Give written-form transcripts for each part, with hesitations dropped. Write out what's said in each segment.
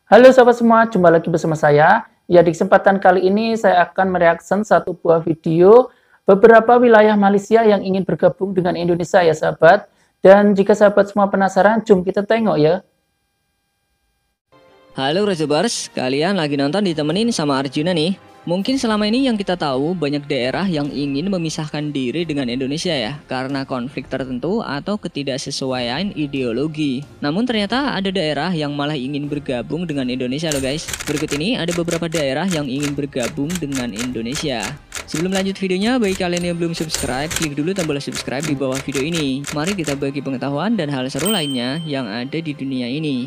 Halo sahabat semua, jumpa lagi bersama saya. Ya, di kesempatan kali ini saya akan mereaction satu buah video beberapa wilayah Malaysia yang ingin bergabung dengan Indonesia ya sahabat. Dan jika sahabat semua penasaran, jom kita tengok ya. Halo Razobers, kalian lagi nonton ditemenin sama Arjuna nih. Mungkin selama ini yang kita tahu banyak daerah yang ingin memisahkan diri dengan Indonesia ya, karena konflik tertentu atau ketidaksesuaian ideologi. Namun ternyata ada daerah yang malah ingin bergabung dengan Indonesia loh guys. Berikut ini ada beberapa daerah yang ingin bergabung dengan Indonesia. Sebelum lanjut videonya, bagi kalian yang belum subscribe, klik dulu tombol subscribe di bawah video ini. Mari kita bagi pengetahuan dan hal seru lainnya yang ada di dunia ini.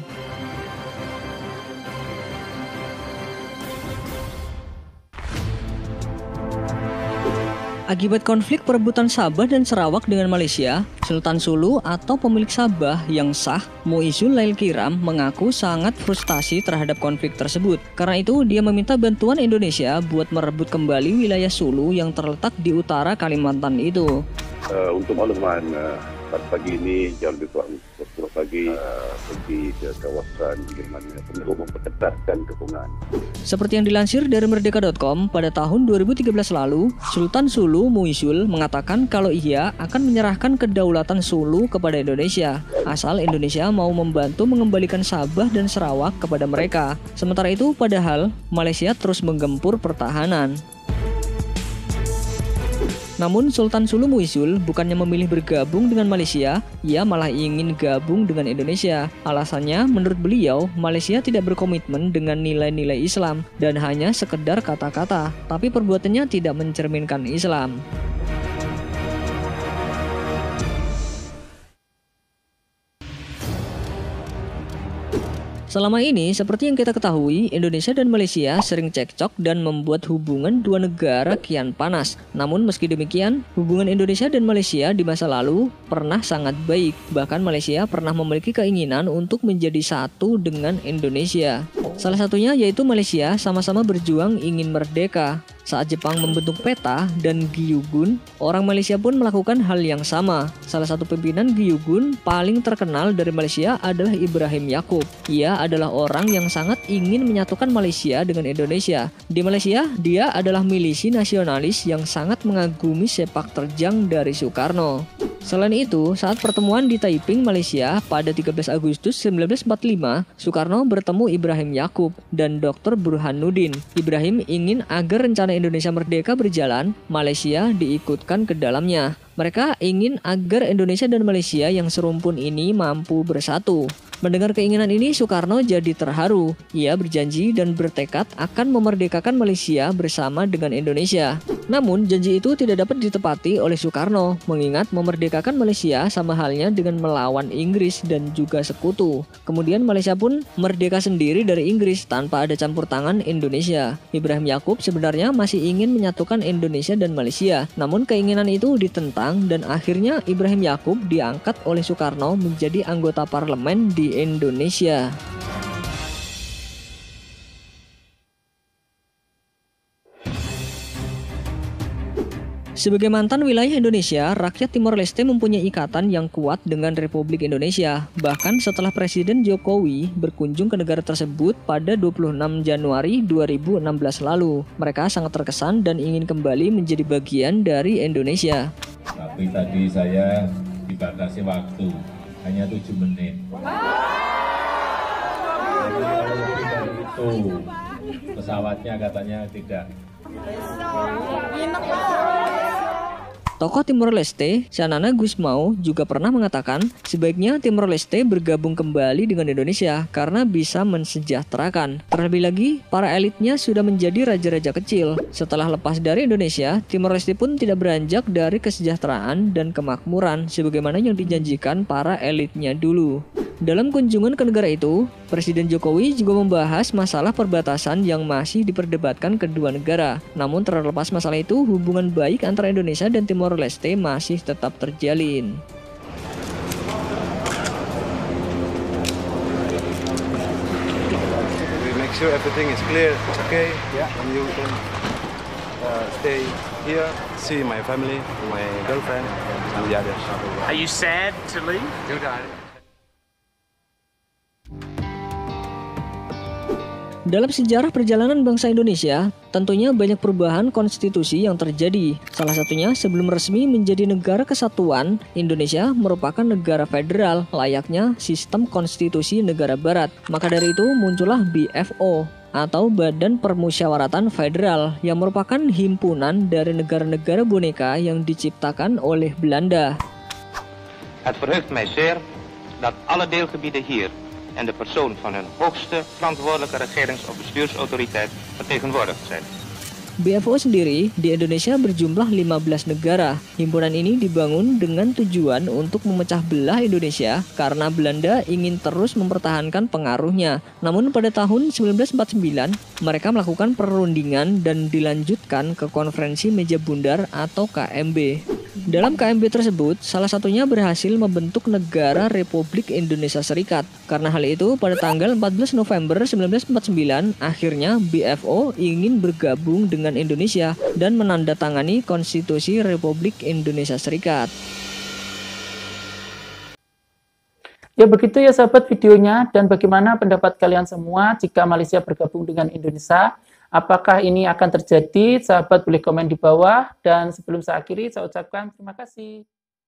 Akibat konflik perebutan Sabah dan Sarawak dengan Malaysia, Sultan Sulu atau pemilik Sabah yang sah, Muizul Lail Kiram, mengaku sangat frustasi terhadap konflik tersebut. Karena itu, dia meminta bantuan Indonesia buat merebut kembali wilayah Sulu yang terletak di utara Kalimantan itu. Untuk makluman, pagi ini jam lebih kurang 10 pagi pergi ke kawasan di mana perlu memperketatkan dukungan. Seperti yang dilansir dari Merdeka.com, pada tahun 2013 lalu, Sultan Sulu Muizul mengatakan kalau ia akan menyerahkan kedaulatan Sulu kepada Indonesia, asal Indonesia mau membantu mengembalikan Sabah dan Sarawak kepada mereka. Sementara itu, padahal Malaysia terus menggempur pertahanan. Namun Sultan Sulu Muizul bukannya memilih bergabung dengan Malaysia, ia malah ingin gabung dengan Indonesia. Alasannya, menurut beliau, Malaysia tidak berkomitmen dengan nilai-nilai Islam dan hanya sekedar kata-kata, tapi perbuatannya tidak mencerminkan Islam. Selama ini, seperti yang kita ketahui, Indonesia dan Malaysia sering cekcok dan membuat hubungan dua negara kian panas. Namun meski demikian, hubungan Indonesia dan Malaysia di masa lalu pernah sangat baik. Bahkan Malaysia pernah memiliki keinginan untuk menjadi satu dengan Indonesia. Salah satunya yaitu Malaysia sama-sama berjuang ingin merdeka. Saat Jepang membentuk peta dan Gyugun, orang Malaysia pun melakukan hal yang sama. Salah satu pimpinan Gyugun paling terkenal dari Malaysia adalah Ibrahim Yaakob. Ia adalah orang yang sangat ingin menyatukan Malaysia dengan Indonesia. Di Malaysia, dia adalah milisi nasionalis yang sangat mengagumi sepak terjang dari Soekarno. Selain itu, saat pertemuan di Taiping, Malaysia pada 13 Agustus 1945, Soekarno bertemu Ibrahim Yaakob dan Dr. Burhanuddin. Ibrahim ingin agar rencana Indonesia merdeka berjalan, Malaysia diikutkan ke dalamnya. Mereka ingin agar Indonesia dan Malaysia yang serumpun ini mampu bersatu. Mendengar keinginan ini, Soekarno jadi terharu. Ia berjanji dan bertekad akan memerdekakan Malaysia bersama dengan Indonesia. Namun, janji itu tidak dapat ditepati oleh Soekarno, mengingat memerdekakan Malaysia sama halnya dengan melawan Inggris dan juga sekutu. Kemudian Malaysia pun merdeka sendiri dari Inggris tanpa ada campur tangan Indonesia. Ibrahim Yaakob sebenarnya masih ingin menyatukan Indonesia dan Malaysia. Namun keinginan itu ditentang dan akhirnya Ibrahim Yaakob diangkat oleh Soekarno menjadi anggota parlemen di Indonesia. Sebagai mantan wilayah Indonesia, rakyat Timor Leste mempunyai ikatan yang kuat dengan Republik Indonesia. Bahkan setelah Presiden Jokowi berkunjung ke negara tersebut pada 26 Januari 2016 lalu, mereka sangat terkesan dan ingin kembali menjadi bagian dari Indonesia. Tapi tadi saya dibatasi waktu, hanya 7 menit. Jadi kalau lebih dari itu, pesawatnya katanya tidak. Tokoh Timor Leste, Xanana Gusmao, juga pernah mengatakan sebaiknya Timor Leste bergabung kembali dengan Indonesia karena bisa mensejahterakan. Terlebih lagi, para elitnya sudah menjadi raja-raja kecil. Setelah lepas dari Indonesia, Timor Leste pun tidak beranjak dari kesejahteraan dan kemakmuran sebagaimana yang dijanjikan para elitnya dulu. Dalam kunjungan ke negara itu, Presiden Jokowi juga membahas masalah perbatasan yang masih diperdebatkan kedua negara. Namun terlepas masalah itu, hubungan baik antara Indonesia dan Timor Leste masih tetap terjalin. We make sure everything is clear, okay? Yeah. And you can stay here, see my family, my girlfriend, and the others. Are you sad to leave? Dalam sejarah perjalanan bangsa Indonesia, tentunya banyak perubahan konstitusi yang terjadi. Salah satunya sebelum resmi menjadi negara kesatuan, Indonesia merupakan negara federal, layaknya sistem konstitusi negara barat. Maka dari itu muncullah BFO atau Badan Permusyawaratan Federal yang merupakan himpunan dari negara-negara boneka yang diciptakan oleh Belanda. Het verheugt mij zeer dat alle deelgebieden hier en de persoon van hun hoogste verantwoordelijke regerings- of bestuursautoriteit vertegenwoordigd zijn. BFO sendiri di Indonesia berjumlah 15 negara. Himpunan ini dibangun dengan tujuan untuk memecah belah Indonesia karena Belanda ingin terus mempertahankan pengaruhnya. Namun pada tahun 1949, mereka melakukan perundingan dan dilanjutkan ke Konferensi Meja Bundar atau KMB. Dalam KMB tersebut, salah satunya berhasil membentuk negara Republik Indonesia Serikat. Karena hal itu, pada tanggal 14 November 1949, akhirnya BFO ingin bergabung dengan Indonesia dan menandatangani Konstitusi Republik Indonesia Serikat. Ya begitu ya sahabat videonya, dan bagaimana pendapat kalian semua jika Malaysia bergabung dengan Indonesia? Apakah ini akan terjadi? Sahabat boleh komen di bawah, dan sebelum saya akhiri saya ucapkan terima kasih.